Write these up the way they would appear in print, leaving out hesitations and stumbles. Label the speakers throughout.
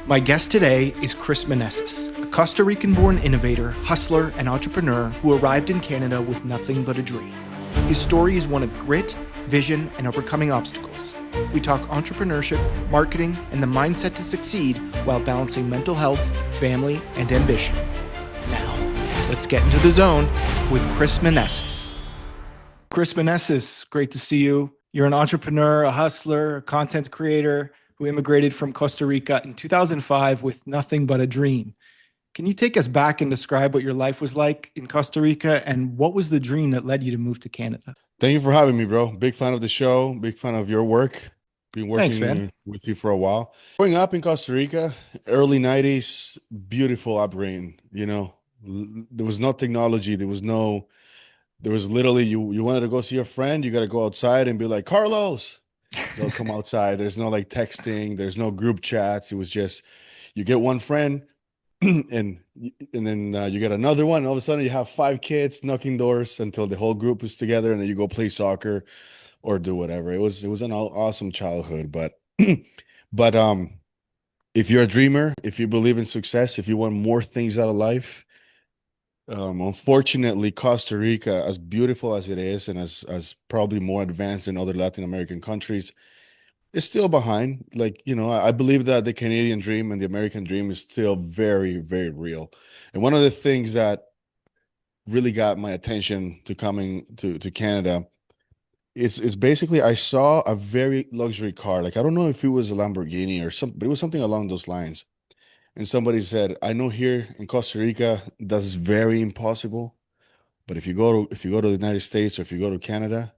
Speaker 1: My guest today is Chris Meneses, a Costa Rican-born innovator, hustler, and entrepreneur who arrived in Canada with nothing but a dream. His story is one of grit, vision, and overcoming obstacles. We talk entrepreneurship, marketing, and the mindset to succeed while balancing mental health, family, and ambition. Now, let's get into the zone with Chris Meneses. Chris Meneses, great to see you. You're an entrepreneur, a hustler, a content creator who immigrated from Costa Rica in 2005 with nothing but a dream. Can you take us back and describe what your life was like in Costa Rica and what was the dream that led you to move to Canada?
Speaker 2: Thank you for having me, bro. Big fan of the show. Big fan of your work. Been
Speaker 1: Thanks, man.
Speaker 2: working with you for a while. Growing up in Costa Rica, early 90s, beautiful upbringing, There was no technology. There was literally you wanted to go see a friend, you got to go outside and be like, Carlos. They'll come outside. There's no like texting, there's no group chats. It was just you get one friend and then you get another one. And all of a sudden, you have 5 kids knocking doors until the whole group is together, and then you go play soccer or do whatever. It was an awesome childhood, but but if you're a dreamer, if you believe in success, if you want more things out of life, unfortunately, Costa Rica, as beautiful as it is, and as probably more advanced than other Latin American countries, is still behind. Like, I believe that the Canadian dream and the American dream is still very, very real. And one of the things that really got my attention to coming to Canada is basically I saw a very luxury car. Like, I don't know if it was a Lamborghini or something, but it was something along those lines. And somebody said, I know here in Costa Rica, that's very impossible. But if you go to the United States or if you go to Canada,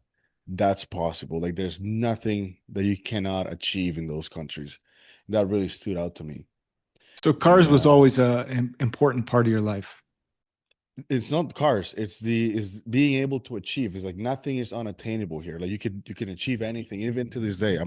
Speaker 2: that's possible. Like, there's nothing that you cannot achieve in those countries. That really stood out to me.
Speaker 1: So
Speaker 2: And
Speaker 1: cars was always an important part of your life.
Speaker 2: it's not cars, is being able to achieve. It's like nothing is unattainable here. Like, you can achieve anything, even to this day.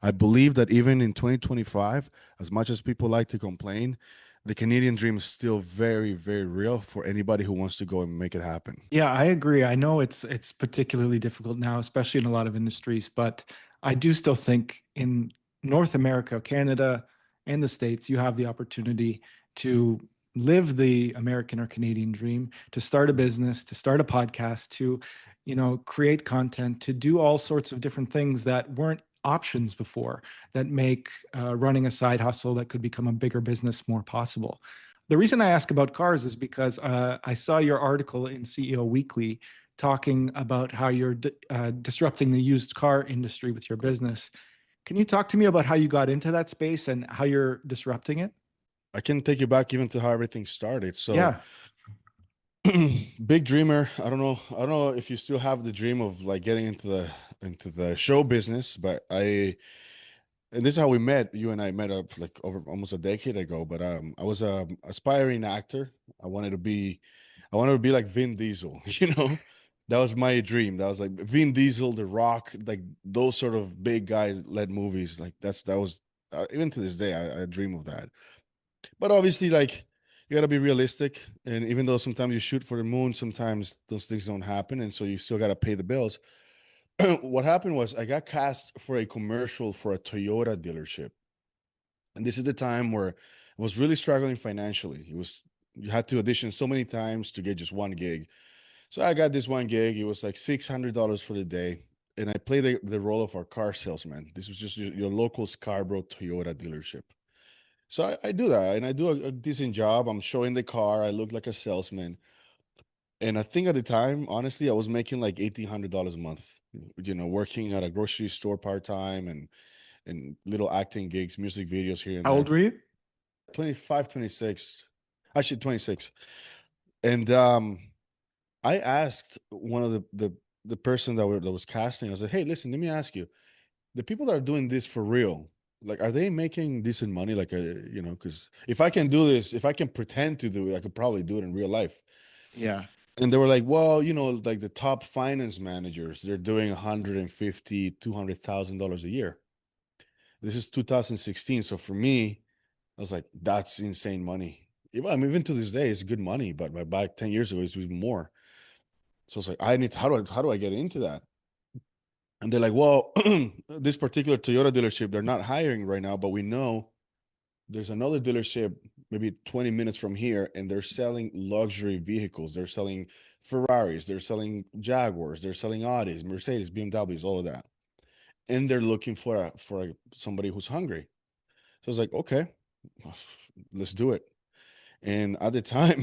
Speaker 2: I believe that even in 2025, as much as people like to complain, the Canadian dream is still very, very real for anybody who wants to go and make it happen.
Speaker 1: Yeah, I agree. I know it's particularly difficult now, especially in a lot of industries, but I do still think in North America, Canada, and the States, you have the opportunity to live the American or Canadian dream, to start a business, to start a podcast, to, create content, to do all sorts of different things that weren't options before, that make running a side hustle that could become a bigger business more possible. The reason I ask about cars is because I saw your article in CEO Weekly talking about how you're disrupting the used car industry with your business. Can you talk to me about how you got into that space and how you're disrupting it?
Speaker 2: I can take you back even to how everything started. So,
Speaker 1: Yeah.
Speaker 2: big dreamer. I don't know if you still have the dream of like getting into the show business, but and this is how we met. You and I met up like over almost a decade ago. But I was a aspiring actor. I wanted to be, I wanted to be like Vin Diesel. That was my dream. That was like Vin Diesel, The Rock, like those sort of big guys led movies. Like that was even to this day, I dream of that. But obviously, like, you gotta be realistic. And even though sometimes you shoot for the moon, sometimes those things don't happen, and so you still gotta pay the bills. What happened was I got cast for a commercial for a Toyota dealership. And this is the time where I was really struggling financially. You had to audition so many times to get just one gig. So I got this one gig. It was like $600 for the day. And I played the role of our car salesman. This was just your local Scarborough Toyota dealership. So I do that, and I do a decent job. I'm showing the car. I look like a salesman. And I think at the time, honestly, I was making like $1,800 a month, working at a grocery store part-time and little acting gigs, music videos here and
Speaker 1: How old
Speaker 2: there.
Speaker 1: were you?
Speaker 2: 25, 26, actually 26. And I asked one of the person that was casting. I said, "Hey, listen, let me ask you, the people that are doing this for real, like, are they making decent money? Like, because if I can do this, if I can pretend to do it, I could probably do it in real life."
Speaker 1: Yeah.
Speaker 2: And they were like, "Well, like the top finance managers, they're doing 150, $200,000 a year." This is 2016. So for me, I was like, that's insane money. Even to this day, it's good money, but back 10 years ago, it's even more. So it's like, how do I get into that? And they're like, well, this particular Toyota dealership, they're not hiring right now, but we know There's another dealership maybe 20 minutes from here, and they're selling luxury vehicles. They're selling Ferraris, they're selling Jaguars, they're selling Audis, Mercedes, BMWs, all of that. And they're looking for somebody who's hungry. So I was like, okay, let's do it. And at the time,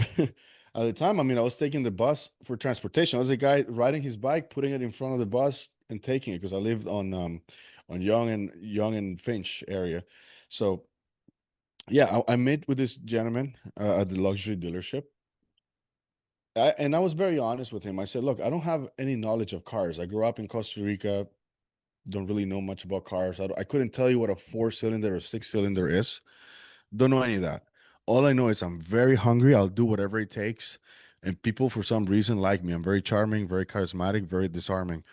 Speaker 2: I mean, I was taking the bus for transportation. I was a guy riding his bike, putting it in front of the bus and taking it because I lived on Young and Finch area. So yeah, I met with this gentleman at the luxury dealership. And I was very honest with him. I said, look, I don't have any knowledge of cars. I grew up in Costa Rica, don't really know much about cars. I couldn't tell you what a four-cylinder or six-cylinder is. Don't know any of that. All I know is I'm very hungry. I'll do whatever it takes. And people, for some reason, like me. I'm very charming, very charismatic, very disarming.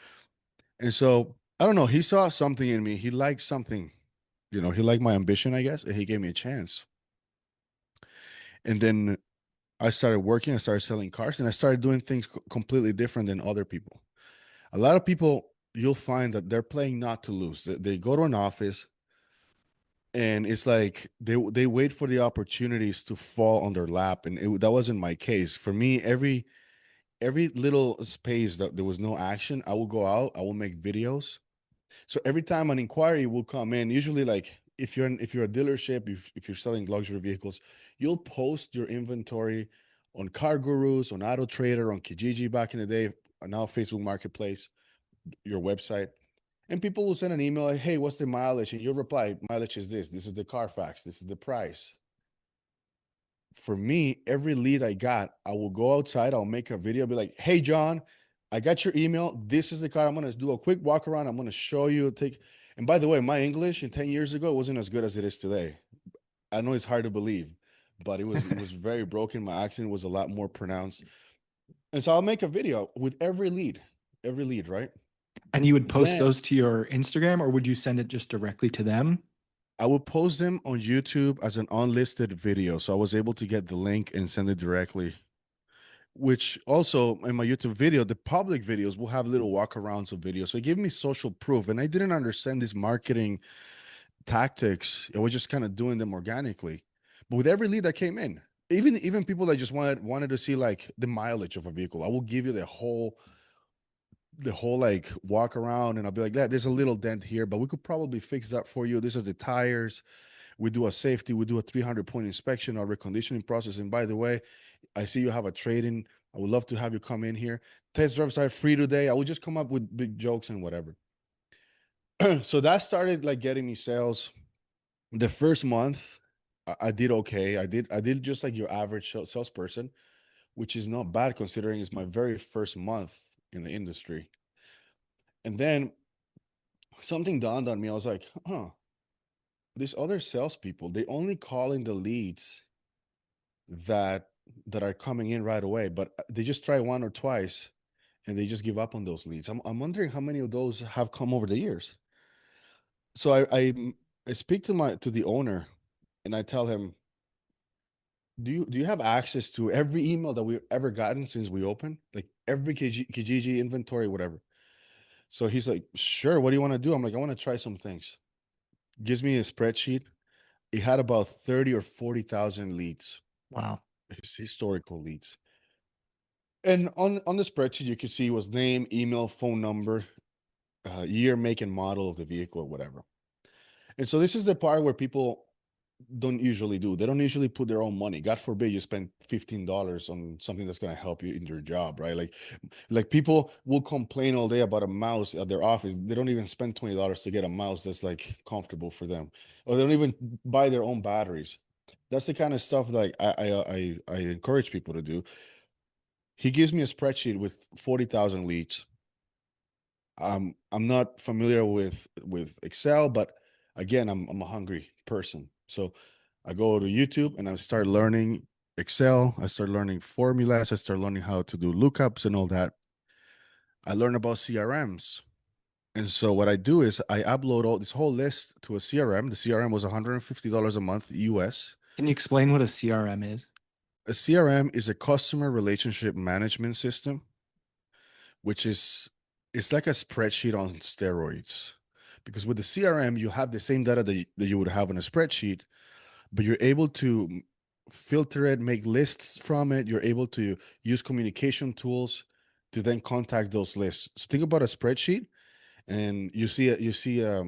Speaker 2: And so, I don't know. He saw something in me. He liked something. He liked my ambition, I guess. And he gave me a chance. And then I started working. I started selling cars. And I started doing things completely different than other people. A lot of people, you'll find that they're playing not to lose. They go to an office, and it's like they wait for the opportunities to fall on their lap, and that wasn't my case. For me, every little space that there was no action, I will go out, I will make videos. So every time an inquiry will come in, usually, like, if you're a dealership, if you're selling luxury vehicles, you'll post your inventory on Car Gurus, on Auto Trader, on Kijiji back in the day, now Facebook Marketplace, your website. And people will send an email like, hey, what's the mileage? And you'll reply, mileage is this. This is the Carfax. This is the price. For me, every lead I got, I will go outside. I'll make a video, be like, hey, John, I got your email. This is the car. I'm going to do a quick walk around. I'm going to show you. And by the way, my English in 10 years ago wasn't as good as it is today. I know it's hard to believe, but it was very broken. My accent was a lot more pronounced. And so I'll make a video with every lead, right?
Speaker 1: And you would post
Speaker 2: Then
Speaker 1: those to your Instagram, or would you send it just directly to them?
Speaker 2: I would post them on YouTube as an unlisted video. So I was able to get the link and send it directly, which also in my YouTube video, the public videos will have little walkarounds of videos. So it gave me social proof. And I didn't understand these marketing tactics. I was just kind of doing them organically. But with every lead that came in, even people that just wanted to see like the mileage of a vehicle, I will give you the whole like walk around, and I'll be like, yeah, there's a little dent here, but we could probably fix that for you. These are the tires. We do a safety, we do a 300-point inspection, our reconditioning process. And by the way, I see you have a trade-in. I would love to have you come in here. Test drives are free today. I would just come up with big jokes and whatever. So that started like getting me sales. The first month, I did okay. I did just like your average salesperson, which is not bad considering it's my very first month in the industry. And then something dawned on me. I was like, huh, these other salespeople, they only call in the leads that that are coming in right away, but they just try one or twice and they just give up on those leads. I'm wondering how many of those have come over the years. So I speak to the owner, and I tell him, do you have access to every email that we've ever gotten since we opened, like every Kijiji inventory, whatever? So he's like, sure. What do you want to do? I'm like, I want to try some things. Gives me a spreadsheet. It had about 30 or 40,000 leads,
Speaker 1: Wow.
Speaker 2: historical leads. And on the spreadsheet, you could see it was name, email, phone number, year, make, and model of the vehicle, or whatever. And so this is the part where people don't usually do. They don't usually put their own money. God forbid you spend $15 on something that's going to help you in your job, right? Like people will complain all day about a mouse at their office. They don't even spend $20 to get a mouse that's like comfortable for them, or they don't even buy their own batteries. That's the kind of stuff that I encourage people to do. He gives me a spreadsheet with 40,000 leads. I'm not familiar with Excel, but again, I'm a hungry person. So I go to YouTube and I start learning Excel. I start learning formulas. I start learning how to do lookups and all that. I learn about CRMs. And so what I do is I upload all this whole list to a CRM. The CRM was $150 a month US.
Speaker 1: Can you explain what a CRM is?
Speaker 2: A CRM is a customer relationship management system, which is it's like a spreadsheet on steroids. Because with the CRM, you have the same data that you would have in a spreadsheet, but you're able to filter it, make lists from it. You're able to use communication tools to then contact those lists. So think about a spreadsheet, and you see a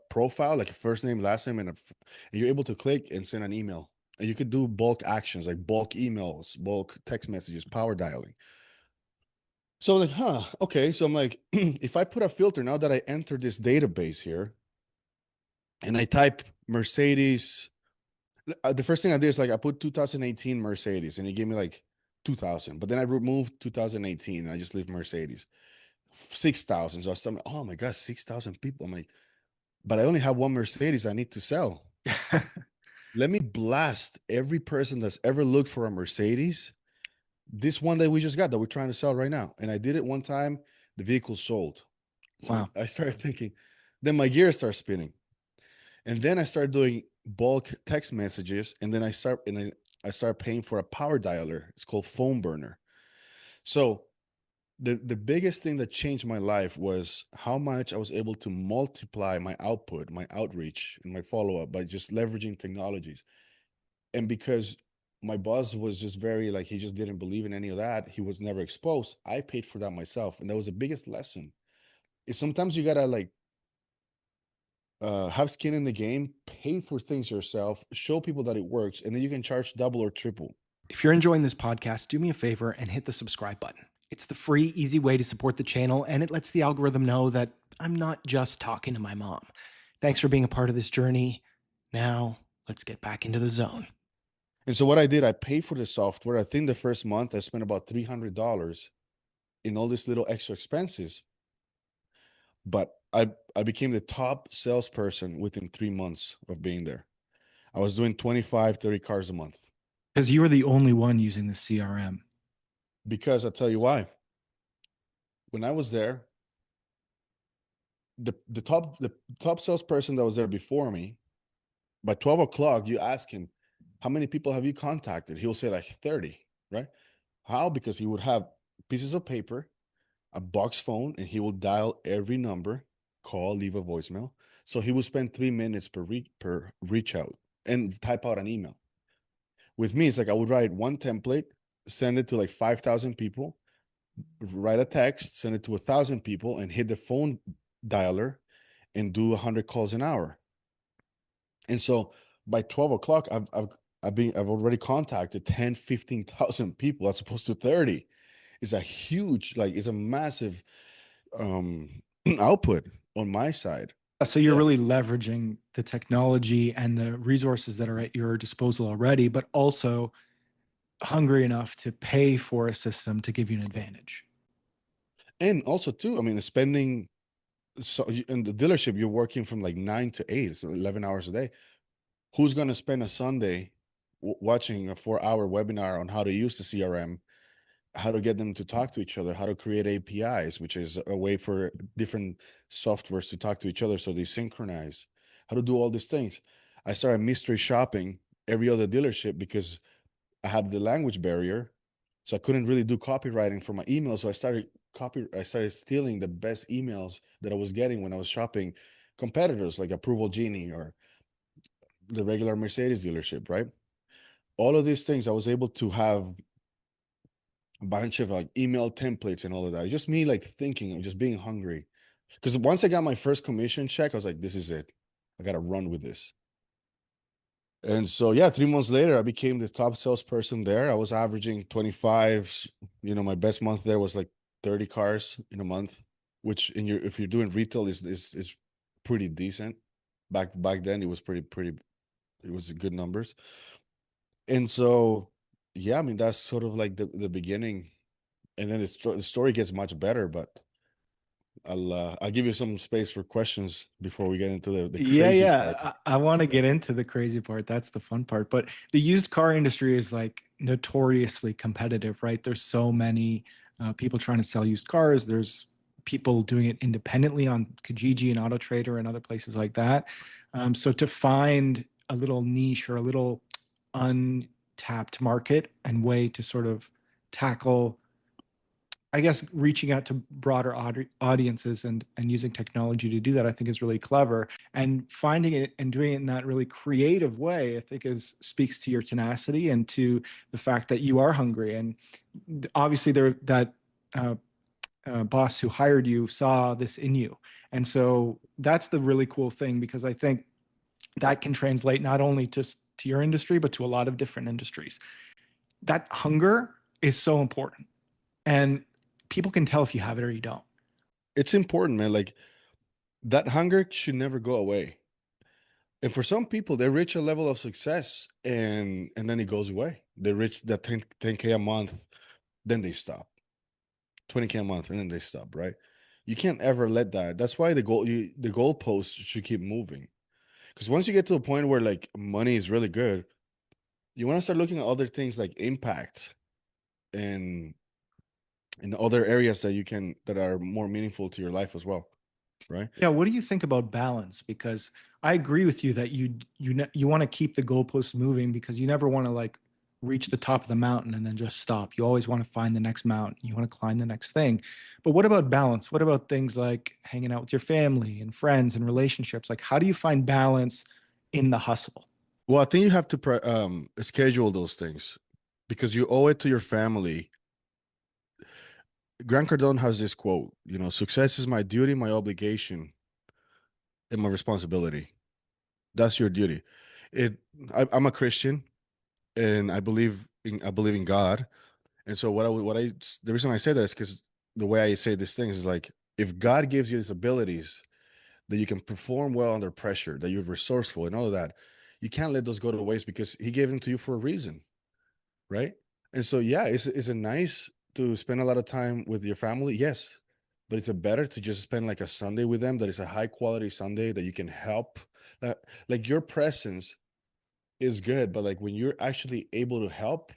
Speaker 2: profile, like a first name, last name, and you're able to click and send an email. And you could do bulk actions like bulk emails, bulk text messages, power dialing. So I'm like, okay. So I'm like, if I put a filter now that I enter this database here and I type Mercedes, the first thing I did is like I put 2018 Mercedes and it gave me like 2000, but then I removed 2018 and I just leave Mercedes 6,000. So I was like, oh my God, 6,000 people. I'm like, but I only have one Mercedes I need to sell. Let me blast every person that's ever looked for a Mercedes. This one that we just got that we're trying to sell right now. And I did it one time, the vehicle sold. So
Speaker 1: Wow.
Speaker 2: I started thinking, then my gears start spinning. And then I started doing bulk text messages. And then I start paying for a power dialer. It's called phone burner. So the biggest thing that changed my life was how much I was able to multiply my output, my outreach, and my follow-up by just leveraging technologies. And because my boss was just very like, he just didn't believe in any of that, he was never exposed, I paid for that myself. And that was the biggest lesson, is sometimes you gotta like have skin in the game, pay for things yourself, show people that it works, and then you can charge double or triple.
Speaker 1: If you're enjoying this podcast, do me a favor and hit the subscribe button. It's the free, easy way to support the channel, and it lets the algorithm know that I'm not just talking to my mom. Thanks for being a part of this journey. Now, let's get back into the zone.
Speaker 2: And so what I did, I paid for the software. I think the first month I spent about $300 in all these little extra expenses. But I became the top salesperson within 3 months of being there. I was doing 25, 30 cars a month.
Speaker 1: Because you were the only one using the CRM.
Speaker 2: Because I'll tell you why. When I was there, the top salesperson that was there before me, by 12 o'clock, you ask him, how many people have you contacted? He'll say like 30, right? How? Because he would have pieces of paper, a box phone, and he will dial every number, call, leave a voicemail. So he would spend 3 minutes per reach out and type out an email. With me, it's like I would write one template, send it to like 5,000 people, write a text, send it to 1,000 people, and hit the phone dialer and do 100 calls an hour. And so by 12 o'clock, I've already contacted 10, 15,000 people as opposed to 30. It's a huge, like it's a massive output on my side.
Speaker 1: So you're
Speaker 2: Yeah.
Speaker 1: really leveraging the technology and the resources that are at your disposal already, but also hungry enough to pay for a system to give you an advantage.
Speaker 2: And also too, I mean, spending in the dealership, you're working from like 9 to 8, it's 11 hours a day. Who's going to spend a Sunday watching a 4-hour webinar on how to use the CRM, how to get them to talk to each other, how to create APIs, which is a way for different softwares to talk to each other so they synchronize, how to do all these things. I started mystery shopping every other dealership because I had the language barrier. So I couldn't really do copywriting for my emails. So I started stealing the best emails that I was getting when I was shopping competitors like Approval Genie or the regular Mercedes dealership, right? All of these things I was able to have a bunch of like email templates and all of that. It's just me like thinking and just being hungry. Because once I got my first commission check, I was like, this is it. I got to run with this. And so, yeah, 3 months later, I became the top salesperson there. I was averaging 25. My best month there was like 30 cars in a month, which if you're doing retail is pretty decent. Back then, it was pretty. It was good numbers. And so, yeah, I mean, that's sort of like the beginning. And then the story gets much better, but I'll give you some space for questions before we get into the
Speaker 1: Yeah,
Speaker 2: crazy part.
Speaker 1: yeah. I want to get into the crazy part. That's the fun part. But the used car industry is like notoriously competitive, right? There's so many people trying to sell used cars. There's people doing it independently on Kijiji and Auto Trader and other places like that. So to find a little niche or a little untapped market and way to sort of tackle, I guess reaching out to broader audiences and using technology to do that, I think is really clever. And finding it and doing it in that really creative way, I think is speaks to your tenacity and to the fact that you are hungry. And obviously, there that uh, boss who hired you saw this in you, and so that's the really cool thing because I think that can translate not only just to your industry but to a lot of different industries. That hunger is so important, and people can tell if you have it or you don't.
Speaker 2: It's important, man. Like that hunger should never go away. And for some people, they reach a level of success and then it goes away. They reach that 10K a month, then they stop. 20K a month, and then they stop, right? You can't ever let that. That's why the goalposts should keep moving. Because once you get to a point where like money is really good, you want to start looking at other things like impact and in other areas that you can that are more meaningful to your life as well, right?
Speaker 1: Yeah, what do you think about balance? Because I agree with you that you want to keep the goalposts moving because you never want to like reach the top of the mountain and then just stop. You always want to find the next mountain. You want to climb the next thing. But what about balance? What about things like hanging out with your family and friends and relationships? Like how do you find balance in the hustle?
Speaker 2: Well, I think you have to schedule those things because you owe it to your family. Grant Cardone has this quote, success is my duty, my obligation, and my responsibility. That's your duty. It. I'm a Christian, and I believe in God. And so the reason I say that is because the way I say these things is like if God gives you these abilities that you can perform well under pressure, that you're resourceful and all of that, you can't let those go to waste because He gave them to you for a reason, right? And so yeah, is it nice to spend a lot of time with your family? Yes, but it's a better to just spend like a Sunday with them that is a high quality Sunday that you can help. Uh, like your presence is good, but like when you're actually able to help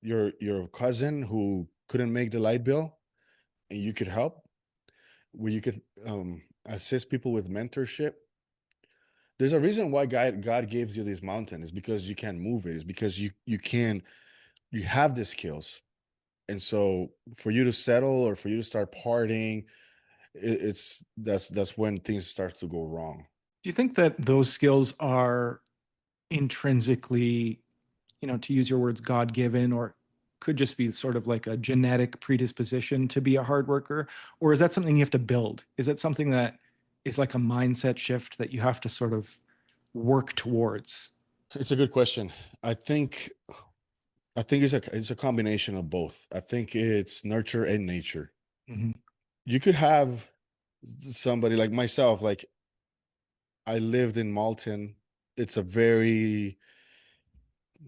Speaker 2: your cousin who couldn't make the light bill and you could help, where you could assist people with mentorship. There's a reason why God gives you this mountain is because you can't move it. Is because you have the skills. And so for you to settle or for you to start partying, that's when things start to go wrong.
Speaker 1: Do you think that those skills are intrinsically, to use your words, God given, or could just be sort of like a genetic predisposition to be a hard worker? Or is that something you have to build? Is that something that is like a mindset shift that you have to sort of work towards?
Speaker 2: It's a good question. I think I think it's a combination of both. I think it's nurture and nature.
Speaker 1: Mhm.
Speaker 2: You could have somebody like myself, like I lived in Malton. It's a very,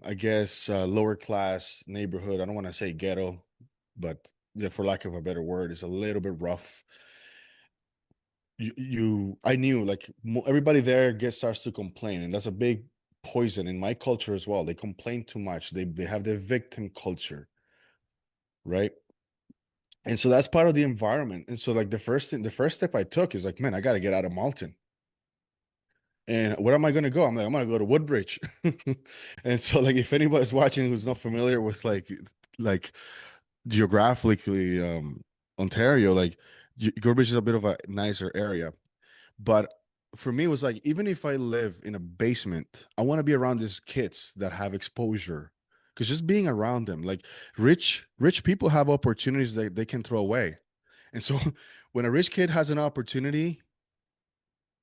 Speaker 2: I guess, lower class neighborhood. I don't want to say ghetto, but yeah, for lack of a better word, it's a little bit rough. I knew like everybody there gets starts to complain, and that's a big poison in my culture as well. They complain too much. They have the victim culture, right? And so that's part of the environment. And so like the first step I took is like, man, I got to get out of Malton. And where am I going to go? I'm going to go to Woodbridge. And so like if anybody's watching who's not familiar with like geographically Ontario, like Woodbridge is a bit of a nicer area. But for me, it was like, even if I live in a basement, I want to be around these kids that have exposure. Because just being around them, like rich people have opportunities that they can throw away. And so when a rich kid has an opportunity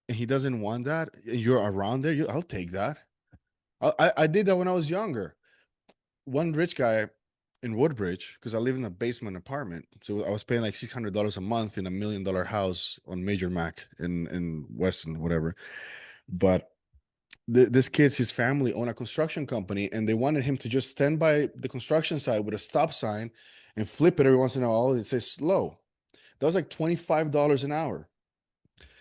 Speaker 2: and he doesn't want that, and you're around there, I'll take that. I did that when I was younger. One rich guy in Woodbridge, because I live in a basement apartment. So I was paying like $600 a month in $1 million house on Major Mac in Weston, whatever. But this kid's his family own a construction company, and they wanted him to just stand by the construction site with a stop sign and flip it every once in a while. It says slow. That was like $25 an hour.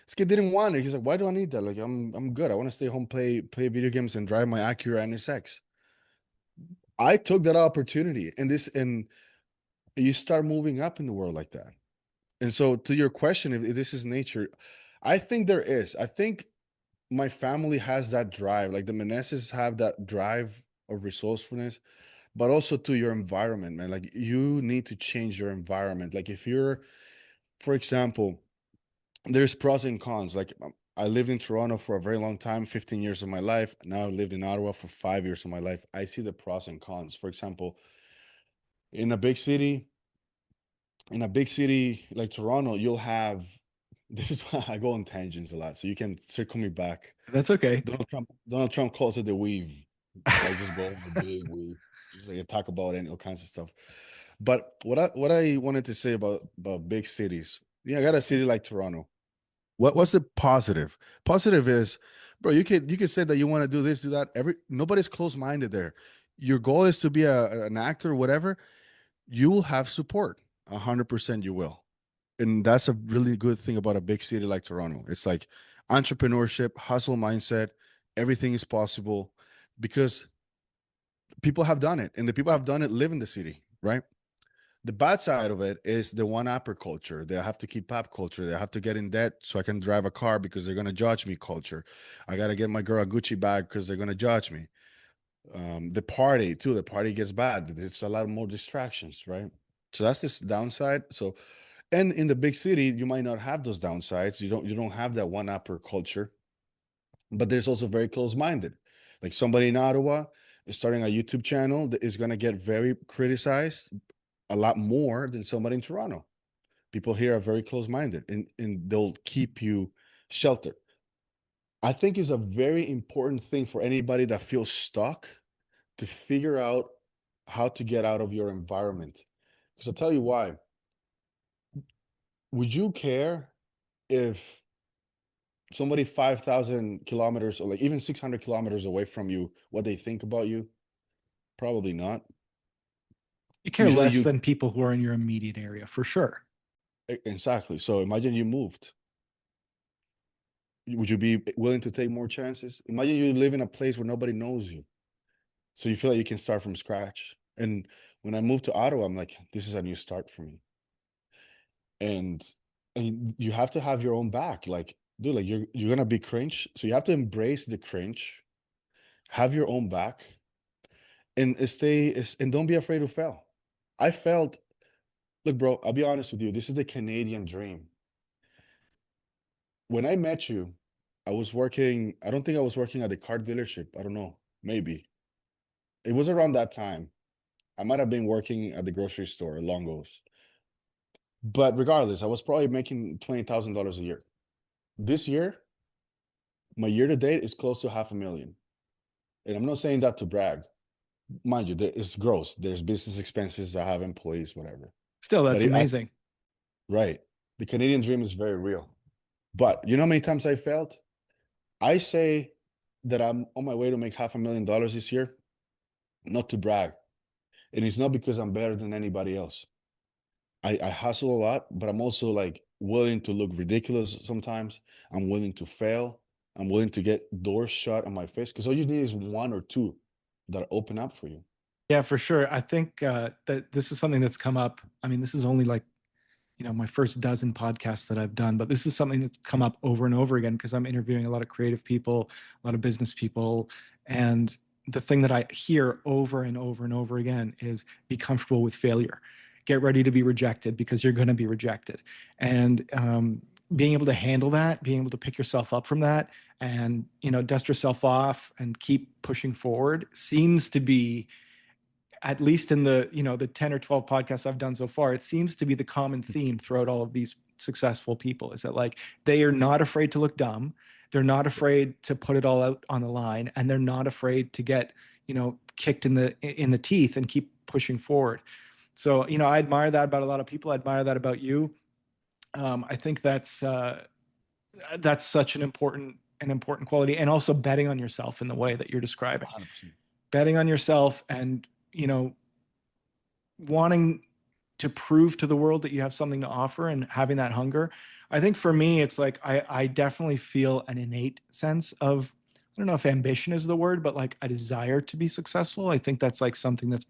Speaker 2: This kid didn't want it. He's like, why do I need that? Like, I'm good. I want to stay home, play video games, and drive my Acura NSX. I took that opportunity, and you start moving up in the world like that. And so, to your question, if this is nature, I think there is. I think my family has that drive. Like the Meneses have that drive of resourcefulness, but also to your environment, man. Like you need to change your environment. Like if you're, for example, there's pros and cons. Like I lived in Toronto for a very long time, 15 years of my life. Now I've lived in Ottawa for 5 years of my life. I see the pros and cons. For example, in a big city, in a big city like Toronto, you'll have, this is why I go on tangents a lot. So you can circle me back.
Speaker 1: That's okay.
Speaker 2: Donald Trump calls it the weave. So I just go on the big weave. Just like I talk about it and all kinds of stuff. But what I wanted to say about big cities, yeah, I got a city like Toronto. What's the positive? Positive is, bro, you could say that you want to do this, do that. Nobody's close-minded there. Your goal is to be an actor, whatever. You will have support. 100% you will. And that's a really good thing about a big city like Toronto. It's like entrepreneurship, hustle mindset, everything is possible because people have done it, and the people have done it live in the city, right? The bad side of it is the one-upper culture. They have to keep up culture. They have to get in debt so I can drive a car because they're gonna judge me culture. I gotta get my girl a Gucci bag because they're gonna judge me. The party too. The party gets bad. It's a lot more distractions, right? So that's this downside. So, and in the big city, you might not have those downsides. You don't have that one-upper culture, but there's also very close-minded. Like somebody in Ottawa is starting a YouTube channel that is gonna get very criticized a lot more than somebody in Toronto. People here are very close-minded and they'll keep you sheltered. I think is a very important thing for anybody that feels stuck to figure out how to get out of your environment. Because I'll tell you why. Would you care if somebody 5,000 kilometers or like even 600 kilometers away from you, what they think about you? Probably not.
Speaker 1: You care
Speaker 2: Usually
Speaker 1: less
Speaker 2: you,
Speaker 1: than people who are in your immediate area, for sure.
Speaker 2: exactly. So imagine you moved. Would you be willing to take more chances? Imagine you live in a place where nobody knows you. So you feel like you can start from scratch. And when I moved to Ottawa, I'm like, this is a new start for me. And and you have to have your own back. Like, dude, like you're gonna be cringe. So you have to embrace the cringe, have your own back, and and don't be afraid to fail. I felt, look, bro, I'll be honest with you. This is the Canadian dream. When I met you, I was working, I don't think I was working at the car dealership. I don't know, maybe. It was around that time. I might have been working at the grocery store, Longo's. But regardless, I was probably making $20,000 a year. This year, my year to date is close to 500,000. And I'm not saying that to brag. Mind you, it's gross. There's business expenses. I have employees, whatever.
Speaker 1: Still,
Speaker 2: But
Speaker 1: that's amazing.
Speaker 2: right, the Canadian dream is very real. But you know how many times I failed? I say that I'm on my way to make $500,000 this year, not to brag. And it's not because I'm better than anybody else. I hustle a lot, but I'm also like willing to look ridiculous sometimes. I'm willing to fail. I'm willing to get doors shut on my face because all you need is one or two that open up for you.
Speaker 1: Yeah, for sure. I think that this is something that's come up. I mean, this is only like, my first dozen podcasts that I've done, but this is something that's come up over and over again because I'm interviewing a lot of creative people, a lot of business people. And the thing that I hear over and over and over again is be comfortable with failure. Get ready to be rejected because you're going to be rejected. And being able to handle that, being able to pick yourself up from that and, dust yourself off and keep pushing forward seems to be, at least in the 10 or 12 podcasts I've done so far, it seems to be the common theme throughout all of these successful people is that like they are not afraid to look dumb. They're not afraid to put it all out on the line, and they're not afraid to get, kicked in the teeth and keep pushing forward. So, I admire that about a lot of people. I admire that about you. I think that's such an important quality, and also betting on yourself in the way that you're describing.
Speaker 2: 100%.
Speaker 1: Betting on yourself and, wanting to prove to the world that you have something to offer and having that hunger. I think for me, it's like I definitely feel an innate sense of, I don't know if ambition is the word, but like a desire to be successful. I think that's like something that's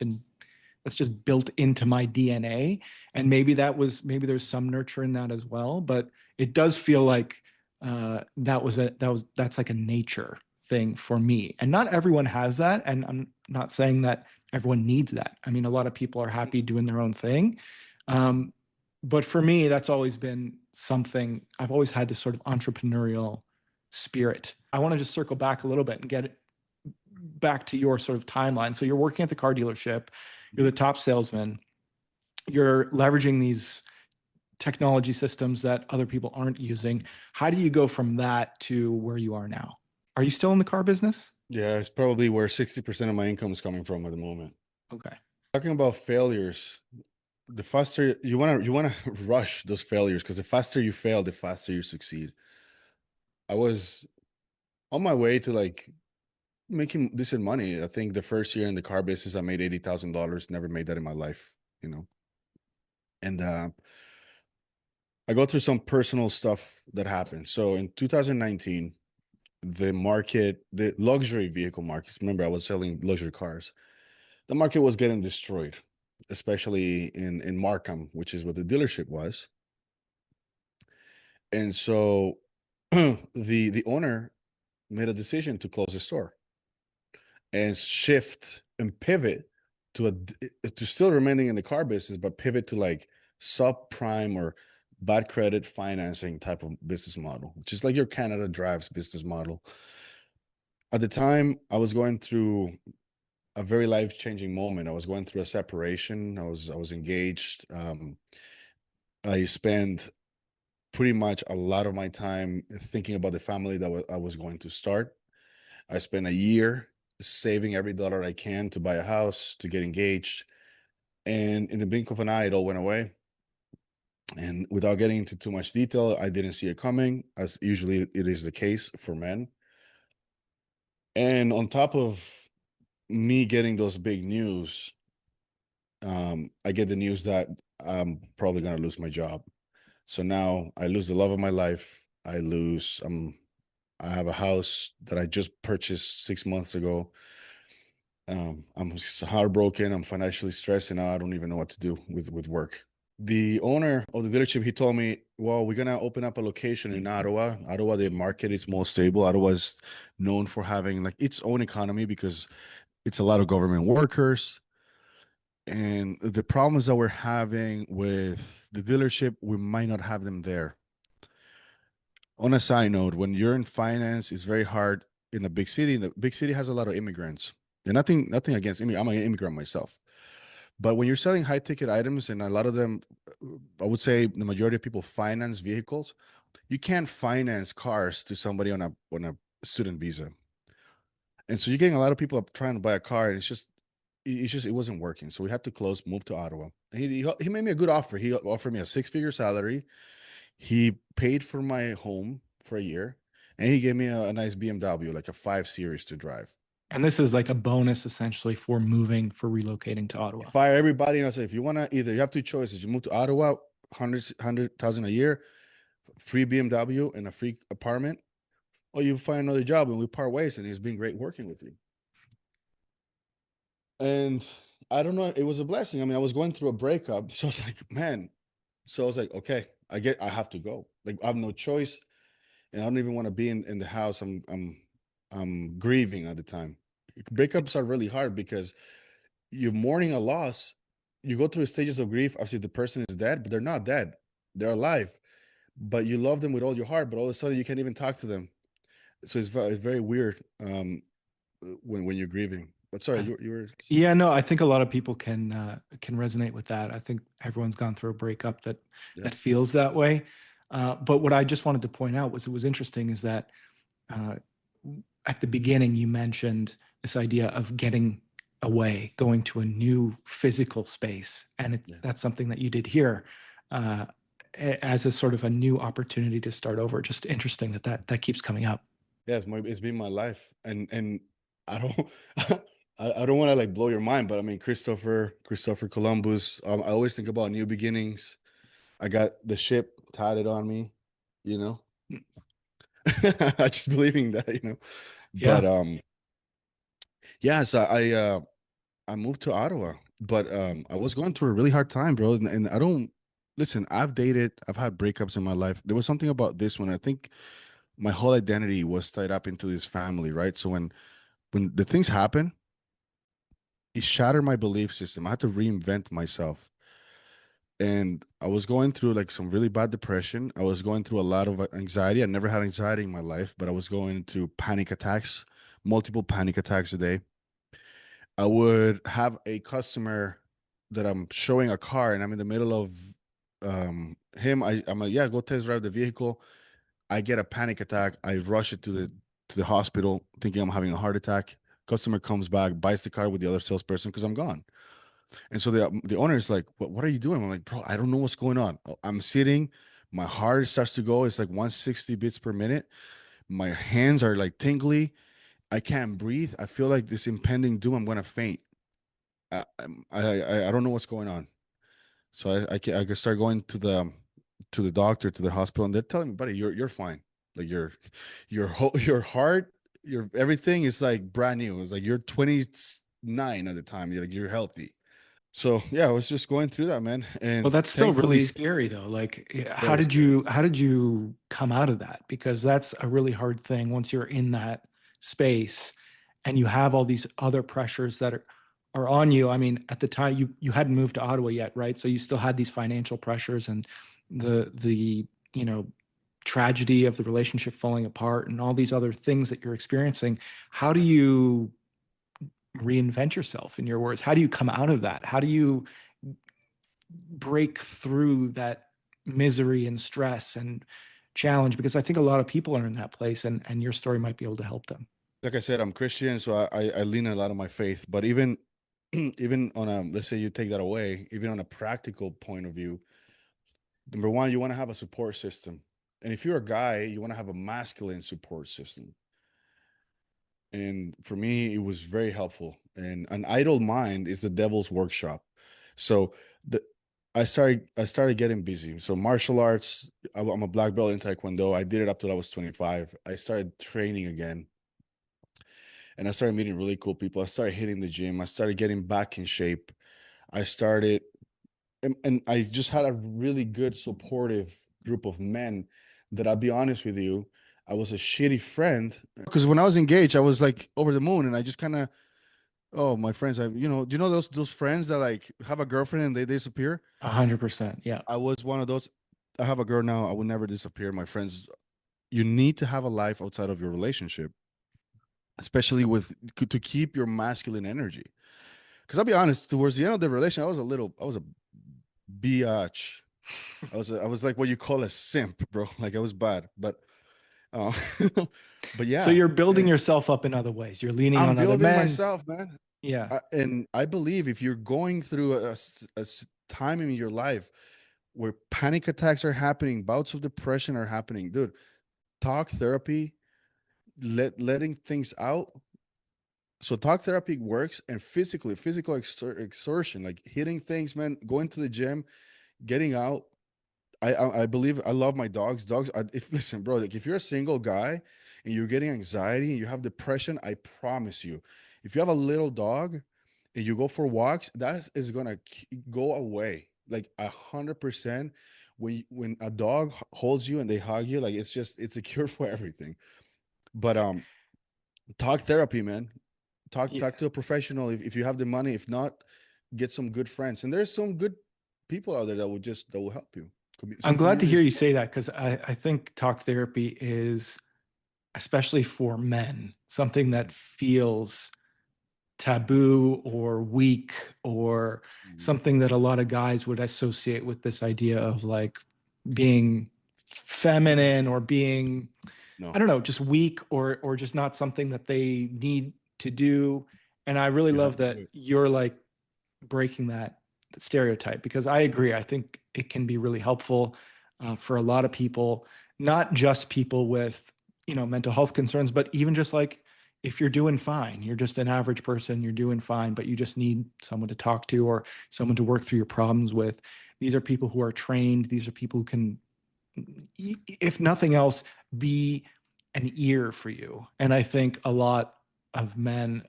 Speaker 1: just built into my DNA. And maybe there's some nurture in that as well, but it does feel like that's like a nature thing for me. And not everyone has that. And I'm not saying that everyone needs that. I mean, a lot of people are happy doing their own thing. Um, but for me, that's always been something. I've always had this sort of entrepreneurial spirit. I want to just circle back a little bit and get it back to your sort of timeline. So you're working at the car dealership, you're the top salesman, you're leveraging these technology systems that other people aren't using. How do you go from that to where you are now? Are you still in the car business?
Speaker 2: Yeah, it's probably where 60% of my income is coming from at the moment.
Speaker 1: Okay.
Speaker 2: Talking about failures, the faster you want to rush those failures because the faster you fail, the faster you succeed. I was on my way to like making decent money. I think the first year in the car business, I made $80,000. Never made that in my life, you know. And I go through some personal stuff that happened. So in 2019, the luxury vehicle markets, remember I was selling luxury cars. The market was getting destroyed, especially in Markham, which is what the dealership was. And so the owner made a decision to close the store and shift and pivot to still remaining in the car business, but pivot to like subprime or bad credit financing type of business model, which is like your Canada Drives business model. At the time, I was going through a very life-changing moment. I was going through a separation. I was engaged. I spent pretty much a lot of my time thinking about the family that I was going to start. I spent a year saving every dollar I can to buy a house, to get engaged. And in the blink of an eye, it all went away. And without getting into too much detail, I didn't see it coming, as usually it is the case for men. And on top of me getting those big news, I get the news that I'm probably going to lose my job. So now I lose the love of my life. I have a house that I just purchased 6 months ago. I'm heartbroken. I'm financially stressed, and I don't even know what to do with work. The owner of the dealership, he told me, well, we're gonna open up a location in Ottawa. Ottawa, the market is more stable. Ottawa is known for having like its own economy because it's a lot of government workers. And the problems that we're having with the dealership, we might not have them there. On a side note, when you're in finance, it's very hard in a big city. The big city has a lot of immigrants. And nothing against immigrants. I'm an immigrant myself. But when you're selling high ticket items, and a lot of them, I would say the majority of people finance vehicles, you can't finance cars to somebody on a student visa. And so you're getting a lot of people up trying to buy a car, and it wasn't working. So we had to close, move to Ottawa. And he made me a good offer. He offered me a six-figure salary. He paid for my home for a year, and he gave me a nice BMW, like a 5 Series to drive.
Speaker 1: And this is like a bonus essentially for moving, for relocating to
Speaker 2: You
Speaker 1: Ottawa.
Speaker 2: fire everybody, and I said, if you want to, either you have two choices: you move to Ottawa, 100,000 a year, free BMW and a free apartment, or you find another job and we part ways. And it's been great working with you. And I don't know, it was a blessing. I mean, I was going through a breakup, so I was like, man. So I was like, okay, I have to go. Like I have no choice, and I don't even want to be in the house. I'm grieving at the time. Breakups
Speaker 1: It's
Speaker 2: are really hard because you're mourning a loss. You go through stages of grief as if the person is dead, but they're not dead. They're alive. But you love them with all your heart, but all of a sudden you can't even talk to them. So it's very weird when you're grieving. But sorry,
Speaker 1: I,
Speaker 2: you were.
Speaker 1: yeah, no, I think a lot of people can resonate with that. I think everyone's gone through a breakup
Speaker 2: Yeah.
Speaker 1: that feels that way. But what I just wanted to point out was it was interesting is that uh, at the beginning you mentioned this idea of getting away, going to a new physical space, and
Speaker 2: Yeah.
Speaker 1: that's something that you did here uh, as a sort of a new opportunity to start over. Just interesting that keeps coming up.
Speaker 2: Yeah, it's been my life, and I don't I don't want to like blow your mind, but I mean Christopher Columbus. I always think about new beginnings. I got the ship tatted on me, you know. I just believing that, you know. But
Speaker 1: Yeah.
Speaker 2: yeah, so I moved to Ottawa, but I was going through a really hard time, bro. And I don't listen. I've had breakups in my life. There was something about this one. I think my whole identity was tied up into this family, right? So when the things happen, it shattered my belief system. I had to reinvent myself. And I was going through like some really bad depression. I was going through a lot of anxiety. I never had anxiety in my life, but I was going through panic attacks, multiple panic attacks a day. I would have a customer that I'm showing a car and I'm in the middle of him. I'm like, yeah, go test drive the vehicle. I get a panic attack. I rush it to the hospital thinking I'm having a heart attack. Customer comes back, buys the car with the other salesperson because I'm gone. And so the owner is like, what are you doing? I'm like, bro, I don't know what's going on. I'm sitting, my heart starts to go. It's like 160 beats per minute. My hands are like tingly. I can't breathe. I feel like this impending doom. I'm gonna faint. I don't know what's going on. So I can start going to the doctor, to the hospital, and they're telling me, buddy, you're fine. Like your whole your heart, your everything is like brand new. It's like you're 29 at the time. You're like you're healthy. So yeah, I was just going through that, man.
Speaker 1: Well,
Speaker 2: And
Speaker 1: that's still really
Speaker 2: thankfully,
Speaker 1: scary though. Like,
Speaker 2: very scary.
Speaker 1: how did you come out of that? Because that's a really hard thing once you're in that space and you have all these other pressures that are on you. I mean, at the time you hadn't moved to Ottawa yet, right? So you still had these financial pressures and the, you know, tragedy of the relationship falling apart and all these other things that you're experiencing. How do you reinvent yourself in your words? How do you come out of that? How do you break through that misery and stress and challenge? Because I think a lot of people are in that place, and your story might be able to help them.
Speaker 2: Like I said, I'm Christian, so I lean a lot on my faith. But even even on a, let's say you take that away, even on a practical point of view, number one, you want to have a support system. And if you're a guy, you want to have a masculine support system. And for me, it was very helpful. And an idle mind is the devil's workshop. So the I started getting busy. So martial arts, I'm a black belt in Taekwondo. I did it up till I was 25. I started training again and I started meeting really cool people. I started hitting the gym. I started getting back in shape. I started and I just had a really good supportive group of men that I'll be honest with you, I was a shitty friend because when I was engaged, I was like over the moon and I just kind of, oh, my friends, do you know those friends that like have a girlfriend and they disappear?
Speaker 1: 100%. Yeah.
Speaker 2: I was one of those. I have a girl now. I will never disappear. My friends, you need to have a life outside of your relationship, especially with to keep your masculine energy. Because I'll be honest, towards the end of the relation, I was a biatch. I was like what you call a simp, bro. Like I was bad, but uh, but
Speaker 1: So
Speaker 2: yeah,
Speaker 1: you're building
Speaker 2: and
Speaker 1: yourself up in other ways. You're leaning
Speaker 2: I'm
Speaker 1: on other
Speaker 2: building
Speaker 1: men.
Speaker 2: myself, man.
Speaker 1: Yeah.
Speaker 2: And I believe if you're going through time in your life where panic attacks are happening, bouts of depression are happening, dude, talk therapy, letting things out. So talk therapy works, and physical exertion, like hitting things, man, going to the gym, getting out. I believe I love my dogs. Dogs. If listen, bro, like if you're a single guy and you're getting anxiety and you have depression, I promise you, if you have a little dog and you go for walks, that is gonna go away like 100%. When a dog holds you and they hug you, like it's a cure for everything. But talk therapy, man. Talk
Speaker 1: Yeah.
Speaker 2: to a professional if you have the money. If not, get some good friends. And there's some good people out there that will help you.
Speaker 1: I'm
Speaker 2: Some
Speaker 1: glad to
Speaker 2: community
Speaker 1: hear you
Speaker 2: support.
Speaker 1: say that because I think talk therapy is, especially for men, something that feels taboo or weak or
Speaker 2: Mhm.
Speaker 1: something that a lot of guys would associate with this idea of like being feminine or being, I
Speaker 2: No,
Speaker 1: don't know, just weak or just not something that they need to do. And I really
Speaker 2: you
Speaker 1: love
Speaker 2: have to
Speaker 1: that
Speaker 2: do it.
Speaker 1: you're like breaking that stereotype because I agree. I think it can be really helpful for a lot of people, not just people with, you know, mental health concerns, but even just like if you're doing fine, you're just an average person, you're doing fine, but you just need someone to talk to or someone to work through your problems with. These are people who are trained. These are people who can, if nothing else, be an ear for you. And I think a lot of men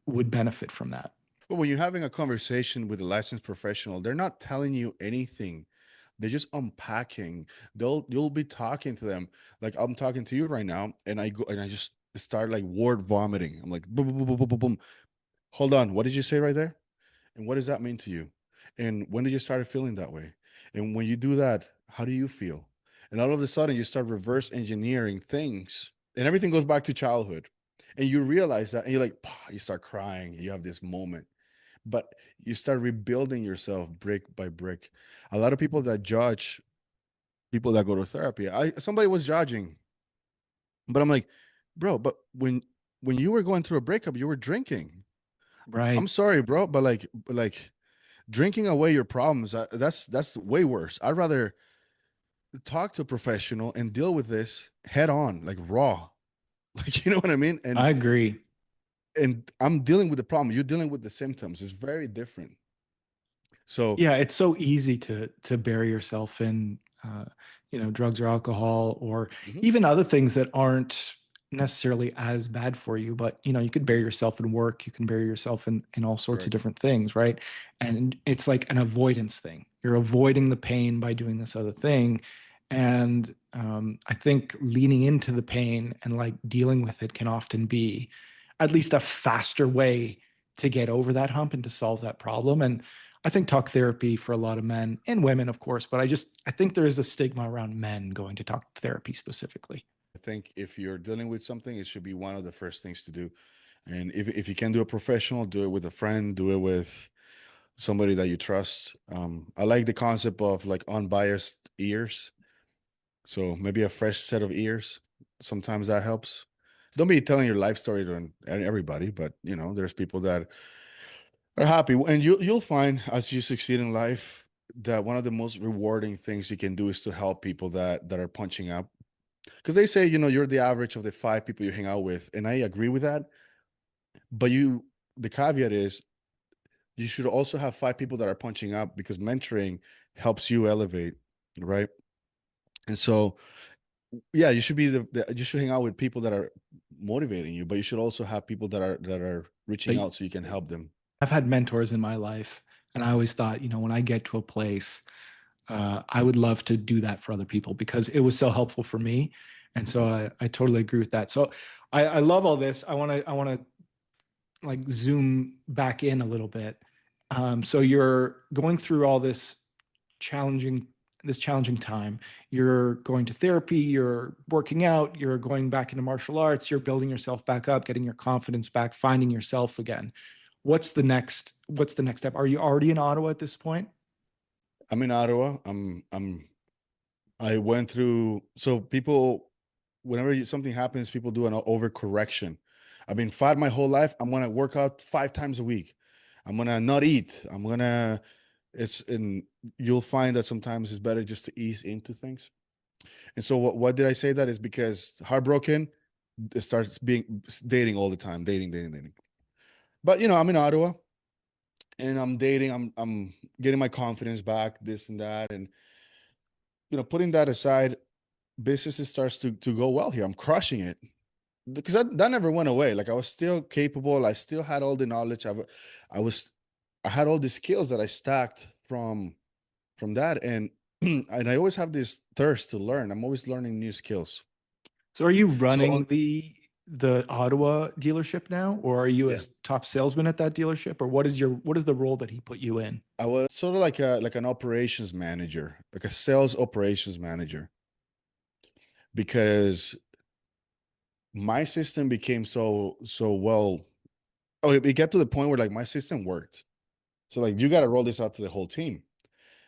Speaker 1: would benefit from that.
Speaker 2: But when you're having a conversation with a licensed professional, they're not telling you anything. They're just unpacking. You'll be talking to them like I'm talking to you right now, and I go and I just start like word vomiting. I'm like boom, boom, boom, boom, boom, boom. hold on, what did you say right there? And what does that mean to you? And when did you start feeling that way? And when you do that, how do you feel? And all of a sudden, you start reverse engineering things, and everything goes back to childhood. And you realize that, and you're like, "Pah," you start crying. You have this moment, but you start rebuilding yourself brick by brick. A lot of people that judge people that go to therapy, somebody was judging, but I'm like, bro, but when you were going through a breakup, you were drinking. I'm
Speaker 1: Right.
Speaker 2: sorry, bro, but like drinking away your problems, that's way worse. I'd rather talk to a professional and deal with this head on, like raw. Like, you know what I mean?
Speaker 1: I agree.
Speaker 2: And I'm dealing with the problem, you're dealing with the symptoms. It's very different. So
Speaker 1: Yeah, it's so easy to bury yourself in drugs or alcohol or
Speaker 2: mhm,
Speaker 1: even other things that aren't necessarily as bad for you, but you could bury yourself in work, you can bury yourself in all sorts of
Speaker 2: correct.
Speaker 1: different things, right? And it's like an avoidance thing. You're avoiding the pain by doing this other thing. And I think leaning into the pain and like dealing with it can often be at least a faster way to get over that hump and to solve that problem. And I think talk therapy for a lot of men and women, of course, but I think there is a stigma around men going to talk therapy specifically.
Speaker 2: I think if you're dealing with something, it should be one of the first things to do. And if you can do it professional, do it with a friend, do it with somebody that you trust. I like the concept of like unbiased ears. So maybe a fresh set of ears. Sometimes that helps. Don't be telling your life story to everybody, but there's people that are happy, and you'll find as you succeed in life that one of the most rewarding things you can do is to help people that are punching up. Because they say, you're the average of the five people you hang out with, and I agree with that. But the caveat is you should also have five people that are punching up because mentoring helps you elevate, right? And so, yeah, you should be you should hang out with people that are motivating you, but you should also have people that are reaching
Speaker 1: But
Speaker 2: out so you can help them.
Speaker 1: I've had mentors in my life, and I always thought, when I get to a place, I would love to do that for other people because it was so helpful for me. And so I totally agree with that. So I love all this. I want to like zoom back in a little bit. So you're going through all challenging this challenging time. You're going to therapy, you're working out, you're going back into martial arts, you're building yourself back up, getting your confidence back, finding yourself again. What's the next step? Are you already in Ottawa at this point?
Speaker 2: I'm in Ottawa. I went through, so people, whenever something happens, people do an overcorrection. I've been fat my whole life. I'm gonna work out 5 times a week. I'm gonna not eat. It's and you'll find that sometimes it's better just to ease into things. And so what did I say that is because heartbroken, it starts being dating all the time, dating, dating, dating. But I'm in Ottawa and I'm dating. I'm getting my confidence back, this and that, and putting that aside, business starts to go well here. I'm crushing it because that never went away. Like I was still capable. I still had all the knowledge. I was, I had all the skills that I stacked from that, and I always have this thirst to learn. I'm always learning new skills.
Speaker 1: So are you
Speaker 2: So
Speaker 1: running the Ottawa dealership now, or are you a
Speaker 2: yeah,
Speaker 1: top salesman at that dealership, or what is the role that he put you in?
Speaker 2: I was sort of like an operations manager, like a sales operations manager, because my system became so well. Oh, it got to the point where like my system worked. So like you got to roll this out to the whole team.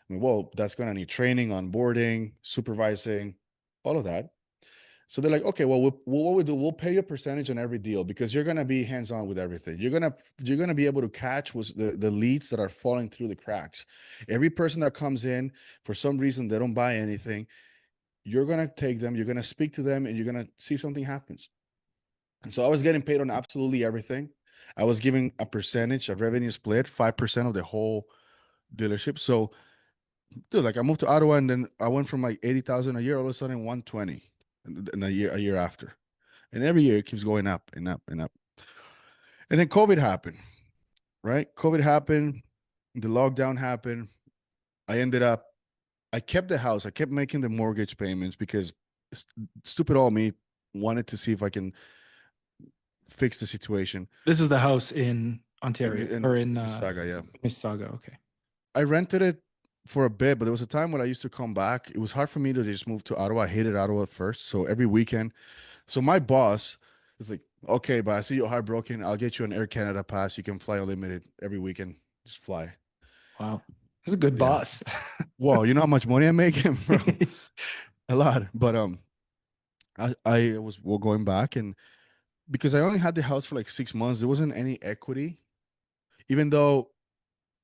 Speaker 2: I mean, well, that's gonna need training, onboarding, supervising, all of that. So they're like, okay, well, what we do, we'll pay you a percentage on every deal because you're gonna be hands on with everything. You're gonna be able to catch was the leads that are falling through the cracks. Every person that comes in for some reason they don't buy anything, you're gonna take them, you're gonna speak to them, and you're gonna see if something happens. And so I was getting paid on absolutely everything. I was giving a percentage of revenue split, 5% of the whole dealership. So, dude, like I moved to Ottawa and then I went from like 80,000 a year, all of a sudden 120 in a year after. And every year it keeps going up and up and up. And then COVID happened, right? COVID happened, the lockdown happened. I ended up, I kept the house, I kept making the mortgage payments because stupid old me wanted to see if I can fix the situation.
Speaker 1: This is the house in Ontario,
Speaker 2: in
Speaker 1: or in
Speaker 2: Mississauga, yeah.
Speaker 1: Mississauga. Okay.
Speaker 2: I rented it for a bit, but there was a time when I used to come back. It was hard for me to just move to Ottawa. I hated Ottawa at first. So every weekend, so my boss is like, okay, but I see you're heartbroken. I'll get you an Air Canada pass. You can fly unlimited every weekend. Just fly.
Speaker 1: Wow. That's a good
Speaker 2: Yeah.
Speaker 1: boss.
Speaker 2: Whoa, you know how much money I'm making, bro? A lot. But I was well, going back, and because I only had the house for like 6 months, there wasn't any equity. Even though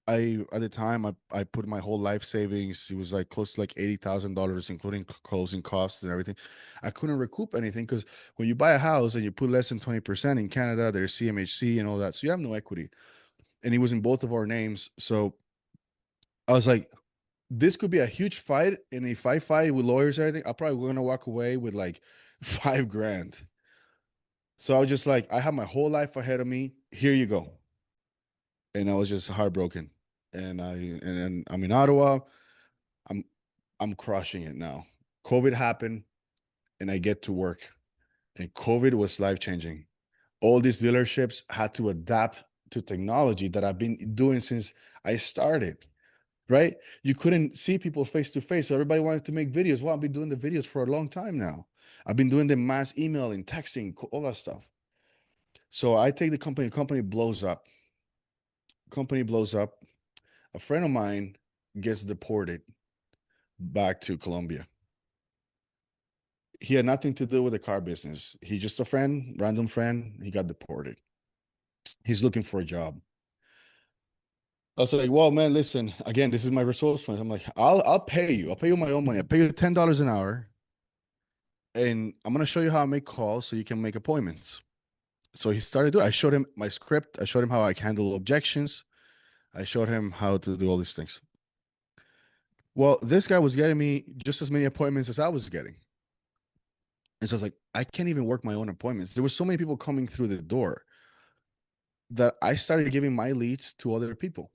Speaker 2: I at the time I put my whole life savings, it was like close to like $80,000, including closing costs and everything. I couldn't recoup anything because when you buy a house and you put less than 20% in Canada, there's CMHC and all that. So you have no equity. And it was in both of our names. So I was like, this could be a huge fight. And if I fight with lawyers or anything, I'm probably gonna walk away with like 5 grand. So I was just like, I have my whole life ahead of me. Here you go. And I was just heartbroken. And I'm in Ottawa. I'm I'm crushing it now. COVID happened and I get to work. And COVID was life changing. All these dealerships had to adapt to technology that I've been doing since I started, right? You couldn't see people face to face. So everybody wanted to make videos. Well, I've been doing the videos for a long time now. I've been doing the mass emailing, texting, all that stuff. So I take the company blows up. Company blows up. A friend of mine gets deported back to Colombia. He had nothing to do with the car business. He's just a friend, random friend. He got deported. He's looking for a job. I was like, well, man, listen, again, this is my resource fund. I'm like, I'll pay you. I'll pay you my own money. I'll pay you $10 an hour. And I'm gonna show you how I make calls so you can make appointments. So he started doing. I showed him my script. I showed him how I handle objections. I showed him how to do all these things. Well, this guy was getting me just as many appointments as I was getting. And so I was like, I can't even work my own appointments. There were so many people coming through the door that I started giving my leads to other people